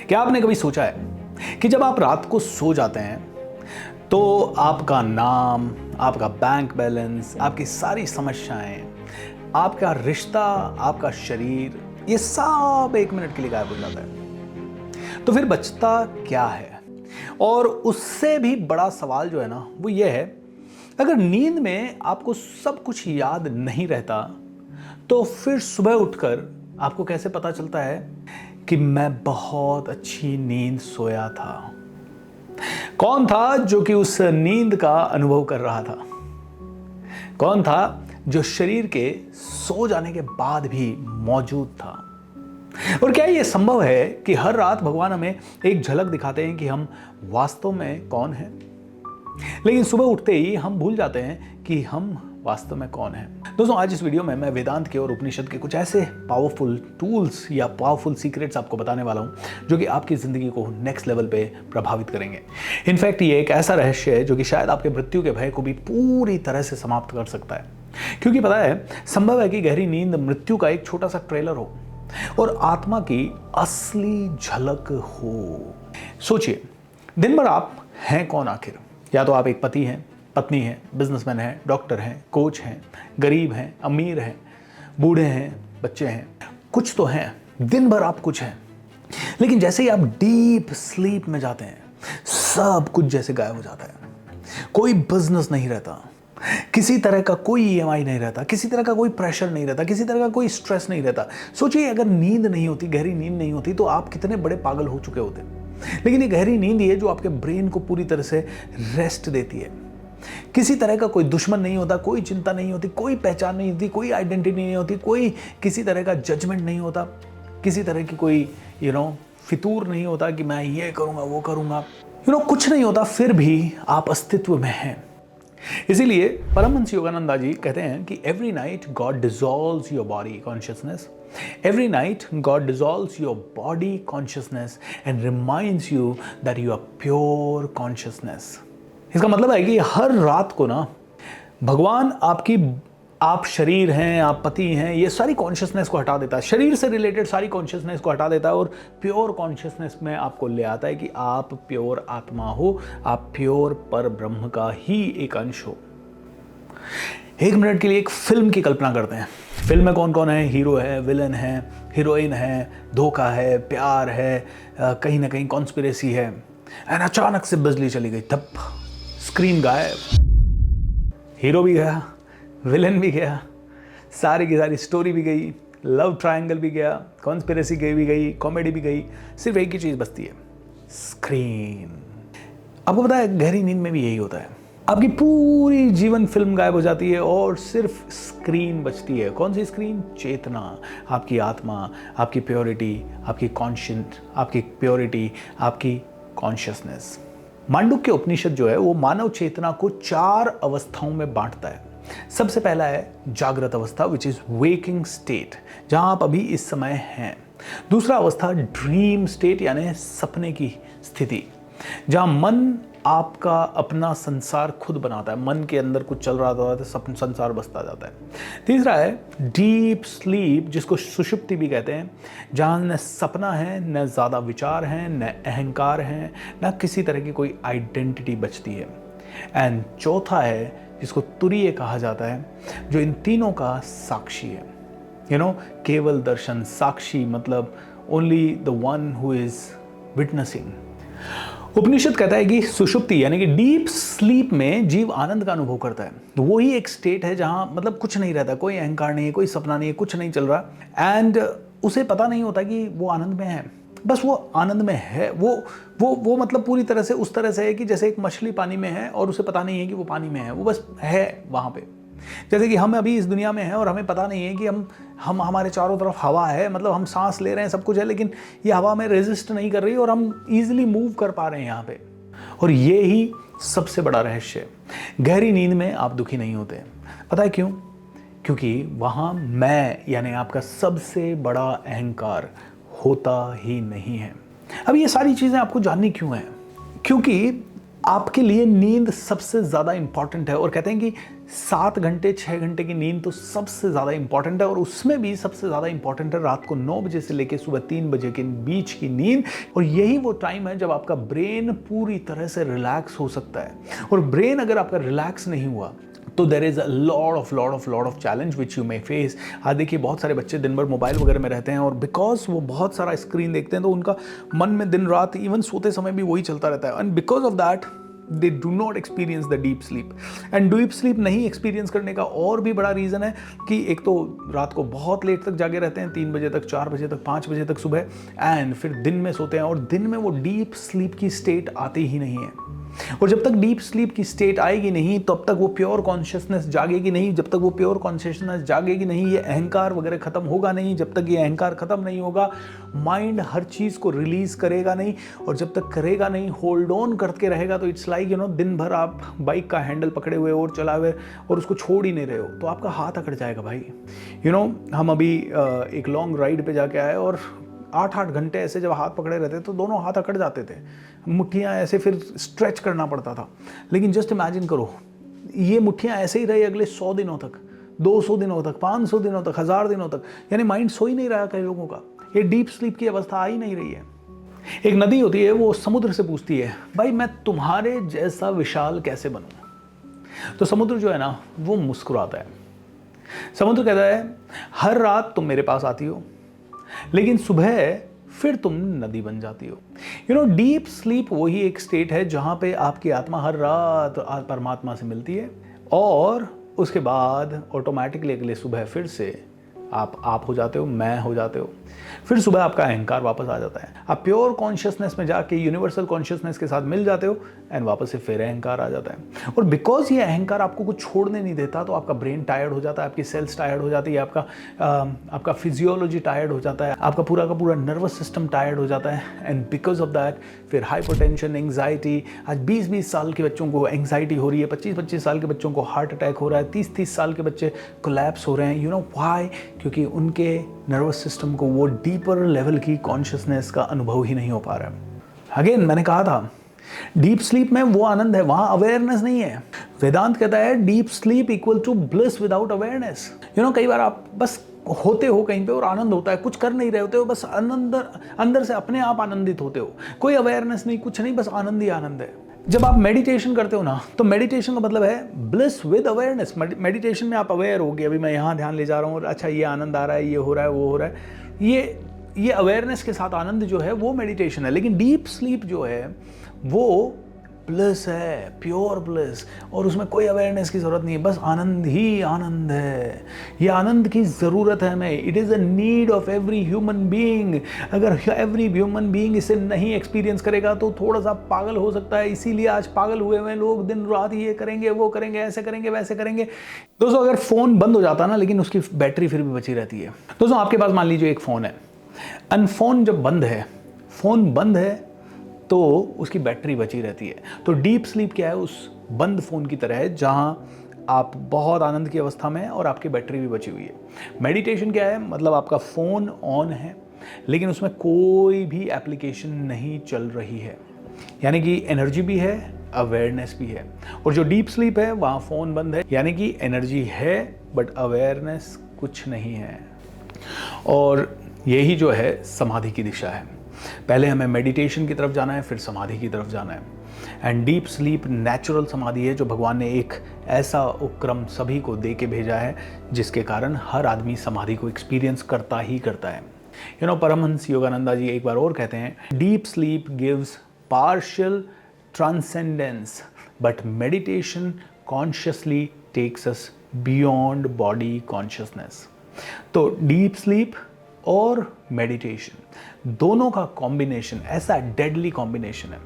क्या आपने कभी सोचा है कि जब आप रात को सो जाते हैं तो आपका नाम, आपका बैंक बैलेंस, आपकी सारी समस्याएं, आपका रिश्ता, आपका शरीर, ये सब 1 मिनट के लिए गायब हो जाता है। तो फिर बचता क्या है? और उससे भी बड़ा सवाल जो है ना वो ये है, अगर नींद में आपको सब कुछ याद नहीं रहता तो फिर सुबह उठकर आपको कैसे पता चलता है कि मैं बहुत अच्छी नींद सोया था? कौन था जो कि उस नींद का अनुभव कर रहा था? कौन था जो शरीर के सो जाने के बाद भी मौजूद था? और क्या यह संभव है कि हर रात भगवान हमें एक झलक दिखाते हैं कि हम वास्तव में कौन हैं, लेकिन सुबह उठते ही हम भूल जाते हैं कि हम वास्तव में कौन हैं? दोस्तों, आज इस वीडियो में मैं वेदांत के और उपनिषद के कुछ ऐसे पावरफुल टूल्स या पावरफुल सीक्रेट्स आपको बताने वाला हूं जो कि आपकी जिंदगी को नेक्स्ट लेवल पे प्रभावित करेंगे। इनफैक्ट ये एक ऐसा रहस्य है जो कि शायद आपके मृत्यु के भय को भी पूरी तरह से समाप्त कर सकता है, क्योंकि पता है, संभव है कि गहरी नींद मृत्यु का एक छोटा सा ट्रेलर हो और आत्मा की असली झलक हो। सोचिए, दिन भर आप हैं कौन आखिर? या तो आप एक पति हैं, पत्नी हैं, बिजनेसमैन हैं, डॉक्टर हैं, कोच हैं, गरीब हैं, अमीर हैं, बूढ़े हैं, बच्चे हैं, कुछ तो हैं। दिन भर आप कुछ हैं, लेकिन जैसे ही आप डीप स्लीप में जाते हैं सब कुछ जैसे गायब हो जाता है। कोई बिजनेस नहीं रहता, किसी तरह का कोई ईएमआई नहीं रहता, किसी तरह का कोई प्रेशर नहीं रहता, किसी तरह का कोई स्ट्रेस नहीं रहता। सोचिए, अगर नींद नहीं होती, गहरी नींद नहीं होती, तो आप कितने बड़े पागल हो चुके होते। लेकिन ये गहरी नींद ही है जो आपके ब्रेन को पूरी तरह से रेस्ट देती है। किसी तरह का कोई दुश्मन नहीं होता, कोई चिंता नहीं होती, कोई पहचान नहीं होती, कोई आइडेंटिटी नहीं होती, कोई किसी तरह का जजमेंट नहीं होता, किसी तरह की कोई फितूर नहीं होता कि मैं ये करूंगा वो करूंगा, कुछ नहीं होता, फिर भी आप अस्तित्व में हैं। इसीलिए परमहंस योगानंदा जी कहते हैं कि every night God dissolves your body consciousness, every night God dissolves your body consciousness and reminds you that you are pure consciousness. इसका मतलब है कि हर रात को ना भगवान आप शरीर हैं, आप पति हैं, ये सारी कॉन्शियसनेस को हटा देता है, शरीर से रिलेटेड सारी कॉन्शियसनेस को हटा देता है और प्योर कॉन्शियसनेस में आपको ले आता है कि आप प्योर आत्मा हो, आप प्योर पर ब्रह्म का ही एक अंश हो। 1 मिनट के लिए एक फिल्म की कल्पना करते हैं। फिल्म में कौन कौन है? हीरो है, विलन है, हीरोइन है, धोखा है, प्यार है, कहीं ना कहीं कॉन्स्पिरेसी है, एंड अचानक से बिजली चली गई, तब स्क्रीन गायब, हीरो भी गया, विलन भी गया, सारी की सारी स्टोरी भी गई, लव ट्रायंगल भी गया, कॉन्स्पिरेसी भी गई, कॉमेडी भी गई, सिर्फ एक ही चीज बचती है, स्क्रीन। आपको पता है, गहरी नींद में भी यही होता है। आपकी पूरी जीवन फिल्म गायब हो जाती है और सिर्फ स्क्रीन बचती है। कौन सी स्क्रीन? चेतना, आपकी आत्मा, आपकी प्योरिटी, आपकी कॉन्शियंट, आपकी प्योरिटी, आपकी कॉन्शियसनेस। मांडुक्य उपनिषद जो है वो मानव चेतना को 4 अवस्थाओं में बांटता है। सबसे पहला है जागृत अवस्था, विच इज वेकिंग स्टेट, जहां आप अभी इस समय हैं। दूसरा अवस्था ड्रीम स्टेट, यानी सपने की स्थिति, जहां मन आपका अपना संसार खुद बनाता है, मन के अंदर कुछ चल रहा होता है तो संसार बसता जाता है। तीसरा है डीप स्लीप, जिसको सुषुप्ति भी कहते हैं, जहां न सपना है, न ज़्यादा विचार हैं, न अहंकार हैं, न किसी तरह की कोई आइडेंटिटी बचती है। एंड चौथा है जिसको तुरीय कहा जाता है, जो इन तीनों का साक्षी है। केवल दर्शन, साक्षी मतलब only the one who is witnessing. Upanishad कहता है कि सुषुप्ति यानी कि डीप स्लीप में जीव आनंद का अनुभव करता है। तो वो ही एक स्टेट है जहां मतलब कुछ नहीं रहता, कोई अहंकार नहीं है, कोई सपना नहीं है, कुछ नहीं चल रहा, एंड उसे पता नहीं होता कि वो आनंद में है, बस वो आनंद में है। वो मतलब पूरी तरह से उस तरह से है कि जैसे एक मछली पानी में है और उसे पता नहीं है कि वो पानी में है, वो बस है वहां पे। जैसे कि हम अभी इस दुनिया में हैं और हमें पता नहीं है कि हम हमारे चारों तरफ हवा है, मतलब हम सांस ले रहे हैं, सब कुछ है, लेकिन ये हवा में रेजिस्ट नहीं कर रही और हम इजीली मूव कर पा रहे हैं यहाँ पे। और ये ही सबसे बड़ा रहस्य है। गहरी नींद में आप दुखी नहीं होते। पता है क्यों? क्योंकि वहाँ मैं यानी आपका सबसे बड़ा अहंकार होता ही नहीं है। अब ये सारी चीज़ें आपको जाननी क्यों है? क्योंकि आपके लिए नींद सबसे ज़्यादा इंपॉर्टेंट है। और कहते हैं कि 7 घंटे 6 घंटे की नींद तो सबसे ज़्यादा इंपॉर्टेंट है, और उसमें भी सबसे ज़्यादा इंपॉर्टेंट है रात को 9 बजे से लेकर सुबह 3 बजे के बीच की नींद। और यही वो टाइम है जब आपका ब्रेन पूरी तरह से रिलैक्स हो सकता है। और ब्रेन अगर आपका रिलैक्स नहीं हुआ तो there is a lot of challenge which you may face. आज देखिए बहुत सारे बच्चे दिन भर मोबाइल वगैरह में रहते हैं, और बिकॉज वो बहुत सारा स्क्रीन देखते हैं तो उनका मन में दिन रात इवन सोते समय भी वही चलता रहता है, and because of that they do not experience the deep sleep. And deep sleep नहीं एक्सपीरियंस करने का और भी बड़ा रीज़न है कि एक तो रात को बहुत लेट तक जागे रहते हैं, 3 बजे तक, 4 बजे तक, 5 बजे तक सुबह, एंड फिर दिन में सोते हैं, और दिन में वो डीप स्लीप की स्टेट आती ही नहीं है। और जब तक डीप स्लीप की स्टेट आएगी नहीं तब तक वो प्योर कॉन्शियसनेस जागेगी नहीं। जब तक वो प्योर कॉन्शियसनेस जागेगी नहीं, ये अहंकार वगैरह खत्म होगा नहीं। जब तक ये अहंकार खत्म नहीं होगा, माइंड हर चीज़ को रिलीज करेगा नहीं, और जब तक करेगा नहीं, होल्ड ऑन करके रहेगा, तो इट्स लाइक दिन भर आप बाइक का हैंडल पकड़े हुए और चला हुए और उसको छोड़ ही नहीं रहे हो, तो आपका हाथ अकड़ जाएगा भाई। हम अभी एक लॉन्ग राइड पे जाके आए, और 8-8 घंटे ऐसे जब हाथ पकड़े रहते तो दोनों हाथ अकड़ जाते थे, मुट्ठियाँ ऐसे फिर स्ट्रेच करना पड़ता था। लेकिन जस्ट इमेजिन करो, ये मुट्ठियाँ ऐसे ही रही अगले 100 दिनों तक, 200 दिनों तक, 500 दिनों तक, 1000 दिनों तक, यानी माइंड सो ही नहीं रहा कई लोगों का। ये डीप स्लीप की अवस्था आ ही नहीं रही है। एक नदी होती है, वो समुद्र से पूछती है, भाई मैं तुम्हारे जैसा विशाल कैसे बनूं? तो समुद्र जो है ना, वो मुस्कुराता है। समुद्र कहता है, हर रात तुम मेरे पास आती हो, लेकिन सुबह फिर तुम नदी बन जाती हो। डीप स्लीप वही एक स्टेट है जहां पे आपकी आत्मा हर रात परमात्मा से मिलती है, और उसके बाद ऑटोमेटिकली अगले सुबह फिर से आप हो जाते हो, मैं हो जाते हो, फिर सुबह आपका अहंकार वापस आ जाता है। आप प्योर कॉन्शियसनेस में जाके यूनिवर्सल कॉन्शियसनेस के साथ मिल जाते हो, एंड वापस से फिर अहंकार आ जाता है। और बिकॉज ये अहंकार आपको कुछ छोड़ने नहीं देता, तो आपका ब्रेन टायर्ड हो जाता है, आपकी सेल्स टायर्ड हो जाती है, आपका फिजियोलॉजी टायर्ड हो जाता है, आपका पूरा का पूरा नर्वस सिस्टम टायर्ड हो जाता है, एंड बिकॉज ऑफ दैट फिर हाइपरटेंशन, एंग्जाइटी। आज 20-20 साल के बच्चों को एंग्जाइटी हो रही है, 25-25 साल के बच्चों को हार्ट अटैक हो रहा है, 30-30 साल के बच्चे कोलैप्स हो रहे हैं। व्हाई? क्योंकि उनके नर्वस सिस्टम को वो डीपर लेवल की कॉन्शियसनेस का अनुभव ही नहीं हो पा रहा है। अगेन मैंने कहा था, डीप स्लीप में वो आनंद है, वहां अवेयरनेस नहीं है। वेदांत कहता है deep sleep equal to bliss without awareness. कई बार आप बस होते हो कहीं पे और आनंद होता है, कुछ कर नहीं रहे होते हो, बस अंदर से अपने आप आनंदित होते हो, कोई अवेयरनेस नहीं, कुछ नहीं, बस आनंद ही आनंद है। जब आप मेडिटेशन करते हो ना, तो मेडिटेशन का मतलब है ब्लिस विद अवेयरनेस। मेडिटेशन में आप अवेयर हो गए, अभी मैं यहाँ ध्यान ले जा रहा हूँ, और अच्छा ये आनंद आ रहा है, ये हो रहा है, वो हो रहा है, ये अवेयरनेस के साथ आनंद जो है वो मेडिटेशन है। लेकिन डीप स्लीप जो है वो ब्लिस है, प्योर ब्लिस, और उसमें कोई अवेयरनेस की ज़रूरत नहीं है, बस आनंद ही आनंद है। ये आनंद की ज़रूरत है हमें, it is a need of every human being. अगर एवरी ह्यूमन बीइंग इसे नहीं एक्सपीरियंस करेगा तो थोड़ा सा पागल हो सकता है। इसीलिए आज पागल हुए हुए लोग दिन रात ये करेंगे, वो करेंगे, ऐसे करेंगे, वैसे करेंगे। दोस्तों अगर फ़ोन बंद हो जाता ना, लेकिन उसकी बैटरी फिर भी बची रहती है। दोस्तों आपके पास मान लीजिए एक फ़ोन है, फ़ोन जब बंद है, फ़ोन बंद है तो उसकी बैटरी बची रहती है। तो डीप स्लीप क्या है? उस बंद फ़ोन की तरह है जहां आप बहुत आनंद की अवस्था में हैं और आपकी बैटरी भी बची हुई है। मेडिटेशन क्या है? मतलब आपका फ़ोन ऑन है लेकिन उसमें कोई भी एप्लीकेशन नहीं चल रही है, यानी कि एनर्जी भी है, अवेयरनेस भी है। और जो डीप स्लीप है वहाँ फ़ोन बंद है, यानी कि एनर्जी है बट अवेयरनेस कुछ नहीं है। और यही जो है समाधि की दिशा है। पहले हमें मेडिटेशन की तरफ जाना है, फिर समाधि की तरफ जाना है। एंड डीप स्लीप नेचुरल समाधि है जो भगवान ने एक ऐसा उपक्रम सभी को दे के भेजा है जिसके कारण हर आदमी समाधि को एक्सपीरियंस करता ही करता है। परमहंस योगानंदा जी एक बार और कहते हैं, deep sleep gives partial transcendence but meditation consciously takes us beyond body consciousness. तो डीप स्लीप और मेडिटेशन दोनों का कॉम्बिनेशन ऐसा डेडली कॉम्बिनेशन है।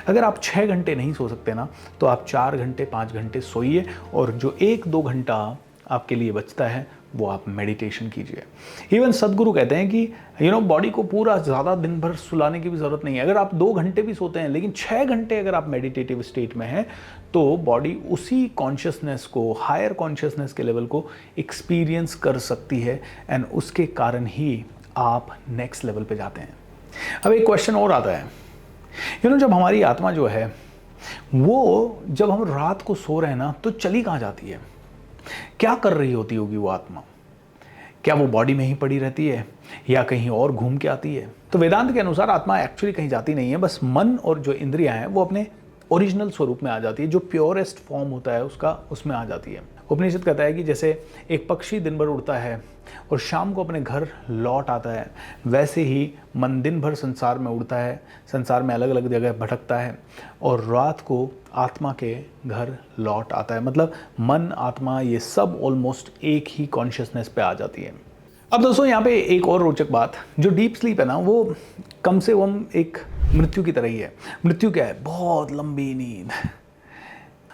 अगर आप 6 घंटे नहीं सो सकते ना, तो आप 4 घंटे 5 घंटे सोइए, और जो 1-2 घंटा आपके लिए बचता है वो आप मेडिटेशन कीजिए। इवन सदगुरु कहते हैं कि बॉडी को पूरा ज़्यादा दिन भर सुलाने की भी ज़रूरत नहीं है। अगर आप 2 घंटे भी सोते हैं लेकिन 6 घंटे अगर आप मेडिटेटिव स्टेट में हैं, तो बॉडी उसी कॉन्शियसनेस को, हायर कॉन्शियसनेस के लेवल को एक्सपीरियंस कर सकती है, एंड उसके कारण ही आप नेक्स्ट लेवल पे जाते हैं। अब एक क्वेश्चन और आता है, जब हमारी आत्मा जो है वो, जब हम रात को सो रहे हैं ना, तो चली कहाँ जाती है? क्या कर रही होती होगी वो आत्मा? क्या वो बॉडी में ही पड़ी रहती है या कहीं और घूम के आती है? तो वेदांत के अनुसार आत्मा एक्चुअली कहीं जाती नहीं है, बस मन और जो इंद्रियां हैं वो अपने ओरिजिनल स्वरूप में आ जाती है, जो प्योरेस्ट फॉर्म होता है उसका, उसमें आ जाती है। उपनिषद कहता है कि जैसे एक पक्षी दिन भर उड़ता है और शाम को अपने घर लौट आता है, वैसे ही मन दिन भर संसार में उड़ता है, संसार में अलग अलग जगह भटकता है और रात को आत्मा के घर लौट आता है। मतलब मन, आत्मा, ये सब ऑलमोस्ट एक ही कॉन्शियसनेस पे आ जाती है। अब दोस्तों यहाँ पे एक और रोचक बात, जो डीप स्लीप है ना, वो कम से कम एक मृत्यु की तरह ही है। मृत्यु क्या है? बहुत लंबी नींद।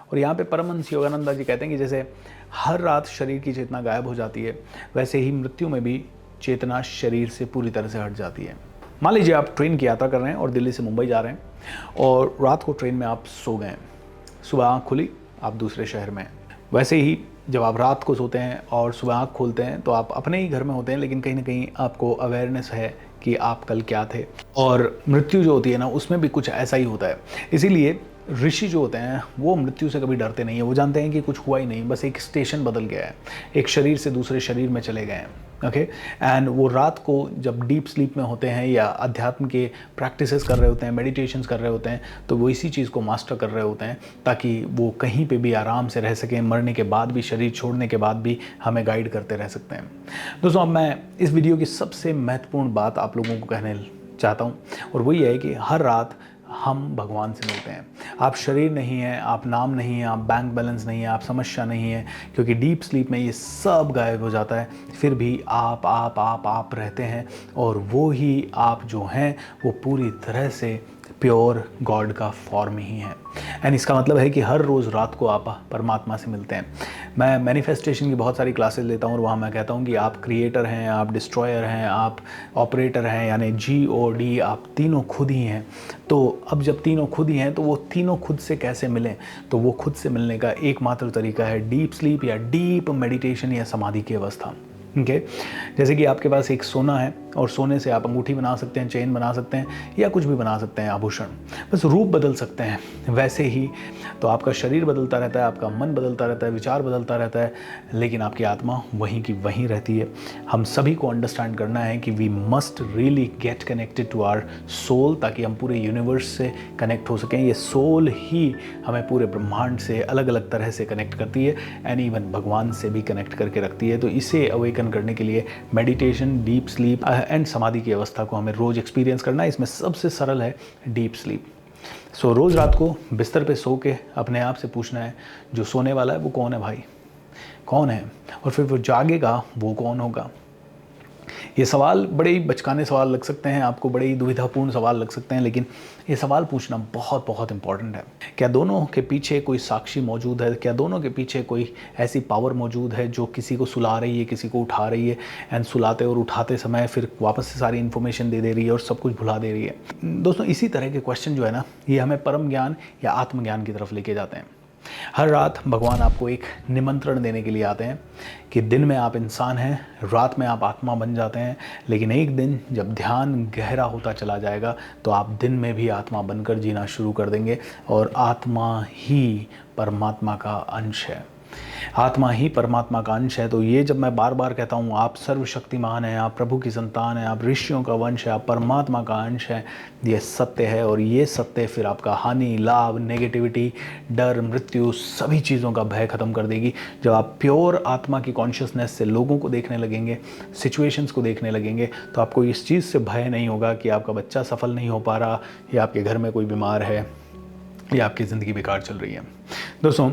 और यहाँ पे परमहंस योगानंदा जी कहते हैं कि जैसे हर रात शरीर की चेतना गायब हो जाती है, वैसे ही मृत्यु में भी चेतना शरीर से पूरी तरह से हट जाती है। मान लीजिए आप ट्रेन की यात्रा कर रहे हैं और दिल्ली से मुंबई जा रहे हैं और रात को ट्रेन में आप सो गए, सुबह आँख खुली, आप दूसरे शहर में हैं। वैसे ही जब आप रात को सोते हैं और सुबह आँख खोलते हैं तो आप अपने ही घर में होते हैं, लेकिन कहीं ना कहीं आपको अवेयरनेस है कि आप कल क्या थे। और मृत्यु जो होती है ना, उसमें भी कुछ ऐसा ही होता है। इसीलिए ऋषि जो होते हैं वो मृत्यु से कभी डरते नहीं है। वो जानते हैं कि कुछ हुआ ही नहीं, बस एक स्टेशन बदल गया है, एक शरीर से दूसरे शरीर में चले गए हैं। ओके, एंड वो रात को जब डीप स्लीप में होते हैं या अध्यात्म के प्रैक्टिसेस कर रहे होते हैं, मेडिटेशंस कर रहे होते हैं, तो वो इसी चीज़ को मास्टर कर रहे होते हैं ताकि वो कहीं पे भी आराम से रह सकें, मरने के बाद भी, शरीर छोड़ने के बाद भी हमें गाइड करते रह सकते हैं। दोस्तों, अब मैं इस वीडियो की सबसे महत्वपूर्ण बात आप लोगों को कहने चाहता हूँ और वो ये है कि हर रात हम भगवान से मिलते हैं। आप शरीर नहीं हैं, आप नाम नहीं हैं, आप बैंक बैलेंस नहीं है, आप समस्या नहीं है, क्योंकि डीप स्लीप में ये सब गायब हो जाता है। फिर भी आप रहते हैं और वो ही आप जो हैं वो पूरी तरह से प्योर गॉड का फॉर्म ही है। एंड इसका मतलब है कि हर रोज़ रात को आप परमात्मा से मिलते हैं। मैं मैनिफेस्टेशन की बहुत सारी क्लासेस लेता हूँ और वहाँ मैं कहता हूँ कि आप क्रिएटर हैं, आप डिस्ट्रॉयर हैं, आप ऑपरेटर हैं, यानी GOD, आप तीनों खुद ही हैं। तो अब जब तीनों खुद ही हैं तो वो तीनों खुद से कैसे मिलें? तो वो खुद से मिलने का एकमात्र तरीका है डीप स्लीप या डीप मेडिटेशन या समाधि की अवस्था। ओके, जैसे कि आपके पास एक सोना है और सोने से आप अंगूठी बना सकते हैं, चेन बना सकते हैं या कुछ भी बना सकते हैं, आभूषण, बस रूप बदल सकते हैं। वैसे ही तो आपका शरीर बदलता रहता है, आपका मन बदलता रहता है, विचार बदलता रहता है, लेकिन आपकी आत्मा वहीं की वहीं रहती है। हम सभी को अंडरस्टैंड करना है कि we must really get connected to our soul, ताकि हम पूरे यूनिवर्स से कनेक्ट हो सकें। ये सोल ही हमें पूरे ब्रह्मांड से अलग अलग तरह से कनेक्ट करती है एंड इवन भगवान से भी कनेक्ट करके रखती है। तो इसे अवेकन करने के लिए मेडिटेशन, डीप स्लीप एंड समाधि की अवस्था को हमें रोज़ एक्सपीरियंस करना है। इसमें सबसे सरल है डीप स्लीप। सो रोज़ रात को बिस्तर पे सो के अपने आप से पूछना है, जो सोने वाला है वो कौन है भाई, कौन है? और फिर वो जागेगा वो कौन होगा? ये सवाल बड़े ही बचकाने सवाल लग सकते हैं आपको, बड़े ही दुविधापूर्ण सवाल लग सकते हैं, लेकिन ये सवाल पूछना बहुत बहुत इंपॉर्टेंट है। क्या दोनों के पीछे कोई साक्षी मौजूद है? क्या दोनों के पीछे कोई ऐसी पावर मौजूद है जो किसी को सुला रही है, किसी को उठा रही है, एंड सुलाते और उठाते समय फिर वापस से सारी इन्फॉर्मेशन दे रही है और सब कुछ भुला दे रही है? दोस्तों, इसी तरह के क्वेश्चन जो है ना, ये हमें परम ज्ञान या आत्मज्ञान की तरफ लेके जाते हैं। हर रात भगवान आपको एक निमंत्रण देने के लिए आते हैं कि दिन में आप इंसान हैं, रात में आप आत्मा बन जाते हैं, लेकिन एक दिन जब ध्यान गहरा होता चला जाएगा तो आप दिन में भी आत्मा बनकर जीना शुरू कर देंगे और आत्मा ही परमात्मा का अंश है। आत्मा ही परमात्मा का अंश है। तो ये जब मैं बार बार कहता हूँ आप सर्वशक्तिमान हैं, आप प्रभु की संतान हैं, आप ऋषियों का वंश है, आप परमात्मा का अंश है, ये सत्य है। और ये सत्य फिर आपका हानि, लाभ, नेगेटिविटी, डर, मृत्यु, सभी चीज़ों का भय खत्म कर देगी। जब आप प्योर आत्मा की कॉन्शियसनेस से लोगों को देखने लगेंगे, सिचुएशंस को देखने लगेंगे, तो आपको इस चीज़ से भय नहीं होगा कि आपका बच्चा सफल नहीं हो पा रहा, या आपके घर में कोई बीमार है, या आपकी ज़िंदगी बेकार चल रही है। दोस्तों,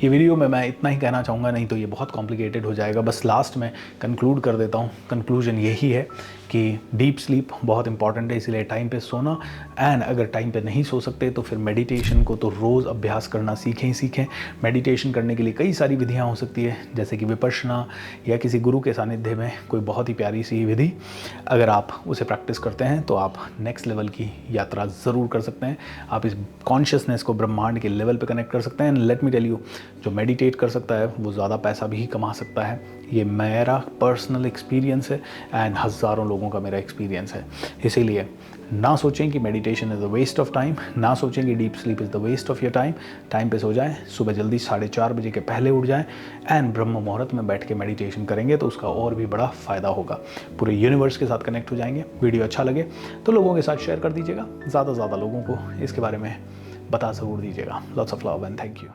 ये वीडियो में मैं इतना ही कहना चाहूँगा, नहीं तो ये बहुत कॉम्प्लिकेटेड हो जाएगा। बस लास्ट में कंक्लूड कर देता हूँ। कंक्लूजन यही है कि डीप स्लीप बहुत इंपॉर्टेंट है, इसलिए टाइम पे सोना, एंड अगर टाइम पे नहीं सो सकते तो फिर मेडिटेशन को तो रोज़ अभ्यास करना सीखें ही सीखें। मेडिटेशन करने के लिए कई सारी विधियाँ हो सकती है, जैसे कि विपश्यना या किसी गुरु के सानिध्य में कोई बहुत ही प्यारी सी विधि, अगर आप उसे प्रैक्टिस करते हैं तो आप नेक्स्ट लेवल की यात्रा ज़रूर कर सकते हैं। आप इस कॉन्शियसनेस को ब्रह्मांड के लेवल पे कनेक्ट कर सकते हैं। And let me tell you, जो मेडिटेट कर सकता है वो ज़्यादा पैसा भी कमा सकता है। ये मेरा पर्सनल एक्सपीरियंस है एंड हज़ारों लोगों का मेरा एक्सपीरियंस है। इसीलिए ना सोचें कि meditation is the waste of time, ना सोचें कि deep sleep is the waste of your time. Time पे सो जाएं, सुबह जल्दी 4:30 बजे के पहले उठ जाएं एंड ब्रह्म मुहूर्त में बैठ के मेडिटेशन करेंगे तो उसका और भी बड़ा फ़ायदा होगा। पूरे यूनिवर्स के साथ कनेक्ट हो जाएंगे। वीडियो अच्छा लगे तो लोगों के साथ शेयर कर दीजिएगा, ज़्यादा से ज़्यादा लोगों को इसके बारे में बता ज़रूर दीजिएगा। Lots of love and thank you.